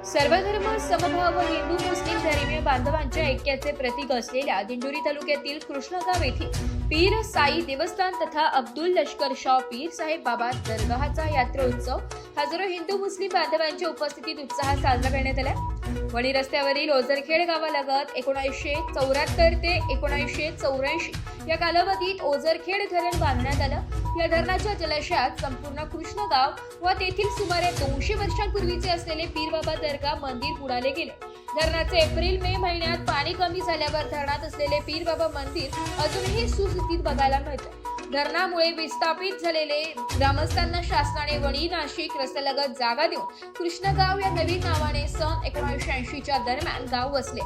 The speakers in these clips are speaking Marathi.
सर्वधर्म समभाव व हिंदू मुस्लिम धर्मीय बांधवांच्या ऐक्याचे प्रतीक असलेल्या दिंडोरी तालुक्यातील कृष्णगाव येथील पीर साई देवस्थान तथा अब्दुल लष्कर शाह पीर साहेब बाबा दरगाहचा यात्रा उत्सव हजारो हिंदू मुस्लिम बांधवांच्या उपस्थितीत उत्साहात साजरा करण्यात आला। वणी रस्त्यावरील ओझरखेड गावालगत 1974 ते 1984 या कालावधीत ओझरखेड धरण बांधण्यात आलं। या धरणाच्या जलाशयात संपूर्ण कृष्णगाव व तेथील सुमारे 200 वर्षांपूर्वीचे असलेले पीर बाबा दरगाह मंदिर बुडाले गेले। धरणाचे एप्रिल-मे महिन्यात पाणी कमी झाल्यावर धरणात असलेले पीर बाबा मंदिर अजूनही सुस्थितीत बघायला मिळते। धरणामुळे विस्थापित झालेले ग्रामस्थांना शासनाने वणी नाशिक रस्त्यालगत जागा देऊन कृष्णगाव या नवीन नावाने सन 1980 च्या दरम्यान गाव वसले।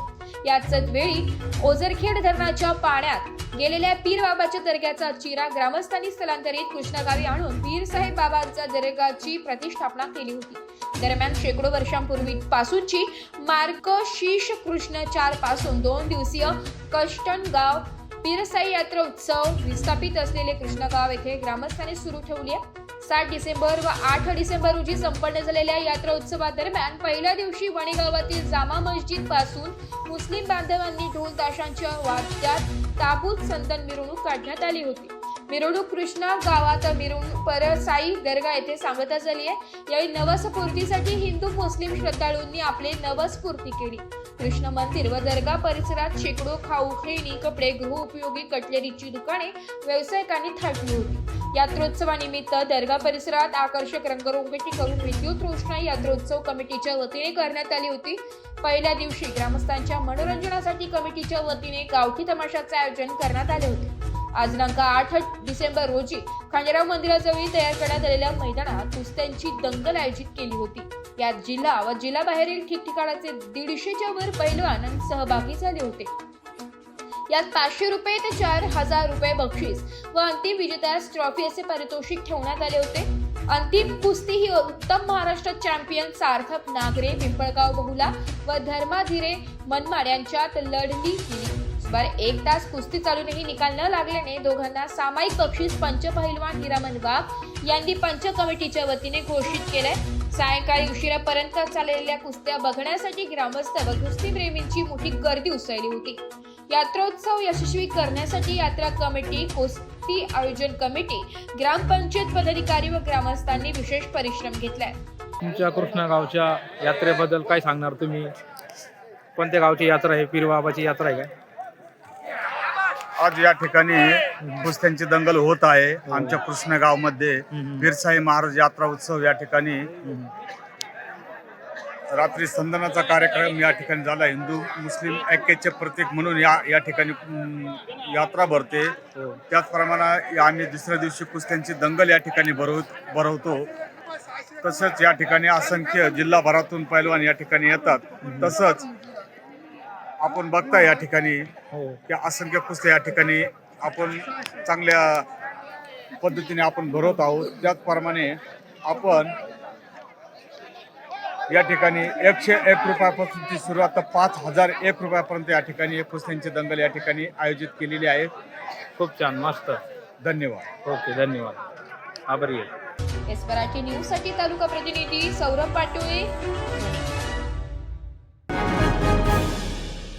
याच वेळी ओझरखेड धरणाच्या पाण्यात गेलेल्या पीर बाबाच्या दर्ग्याचा चिरा ग्रामस्थांनी स्थलांतरित कृष्णगावी आणून पीर साहेब बाबांच्या दर्ग्याची प्रतिष्ठापना केली होती। दरम्यान शेकडो वर्षांपूर्वी पासूनची मार्गशीर्ष कृष्ण 4 पासून 2 दिवसीय कष्टनगाव पीरसाई यात्रा उत्सव विस्थापित असलेले कृष्णगाव येथे ग्रामस्थांनी सुरू ठेवली आहे। 7 डिसेंबर व 8 डिसेंबर रोजी संपन्न झालेल्या यात्रा उत्सवादरम्यान पहिल्या दिवशी वणी गावातील जामा मस्जिद पासून मुस्लिम बांधवांनी ढोल ताशांच्या वाद्यात ताबूत संतन मिरवणूक काढण्यात आली होती। मिरवणूक कृष्णा गावात मिरवणूक परसाई दर्गा येथे सांगता झाली आहे। यावेळी नवसपूर्तीसाठी हिंदू मुस्लिम श्रद्धाळूंनी आपले नवसपूर्ती केली। कृष्ण मंदिर व दर्गा परिसरात शेकडो खाऊ खेळणी कपडे गृहोपयोगी कटलेरीची दुकाने व्यावसायिकांनी थाटली होती। यात्रोत्सवानिमित्त दर्गा परिसरात आकर्षक रंगरंगोटी करून विद्युत रोषणाई यात्रोत्सव कमिटीच्या वतीने करण्यात आली होती। पहिल्या दिवशी ग्रामस्थांच्या मनोरंजनासाठी कमिटीच्या वतीने गावठी तमाशाचे आयोजन करण्यात आले होते। आज दिनांक 8 डिसेंबर रोजी खंडेराव मंदिराजवळ तयार करण्यात आलेल्या मैदानात कुस्त्यांची दंगल आयोजित केली होती। यात जिल्हा व जिल्हाबाहेरील ठिकठिकाणाचे 150च्या वर पैलवान सहभागी झाले होते। यात 500 रुपये ते 4000 रुपये बक्षीस व अंतिम विजेत्यास ट्रॉफी असे पारितोषिक ठेवण्यात आले होते। अंतिम कुस्ती ही उत्तम महाराष्ट्र चॅम्पियन सार्थक नागरे पिंपळगाव बहुला व धर्माधिरे मनमाड यांच्यात लढली गेली। सुमारे 1 तास कुस्ती चालूनही निकाल न लागल्याने दोघांना सामायिक बक्षीस पंच पहिलवान हिरामन वाघ यांनी पंच कमिटीच्या वतीने घोषित केले। सायंकाळी उशिरापर्यंत चाललेल्या कुस्त्या बघण्यासाठी ग्रामस्थ व कुस्ती प्रेमींची मोठी गर्दी उसळली होती। यात्रोत्सव यशस्वी करण्यासाठी यात्रा कमिटी, कुस्ती आयोजन कमिटी, ग्रामपंचायत पदाधिकारी व ग्रामस्थांनी विशेष परिश्रम घेतलाय। तुमच्या कृष्णगावच्या यात्रेबद्दल काय सांगणार तुम्ही? कोणत्या गावची यात्रा आहे? पीर बाबाची यात्रा आहे का? आज या ठिकाणी कुस्त्यांची दंगल होत आहे। आमच्या कृष्णगाव मध्ये पीरसाई महाराज यात्रा उत्सव या ठिकाणी रात्री संदनाचा कार्यक्रम या ठिकाणी झाला। हिंदू मुस्लिम ऐक्याचे प्रतीक म्हणून या ठिकाणी यात्रा भरते। त्याचप्रमाणे आम्ही दुसऱ्या दिवशी कुस्त्यांची दंगल या ठिकाणी भरवतो। तसंच या ठिकाणी असंख्य जिल्हाभरातून पैलवान या ठिकाणी येतात। तसंच आपण बघता या ठिकाणी की असंख्य कुस्त्या या ठिकाणी आपण चांगल्या पद्धतीने आपण भरवत आहोत। त्याचप्रमाणे आपण या ठिकाणी 101 रुपयापासूनची सुरुवात तर 5001 रुपयापर्यंत या ठिकाणी कुस्त्यांची दंगल या ठिकाणी आयोजित केलेली आहे। खूप छान, मस्त, धन्यवाद। ओके, धन्यवाद, आभारी आहे। एस मराठी न्यूज साठी तालुका प्रतिनिधी सौरभ पाटोळे।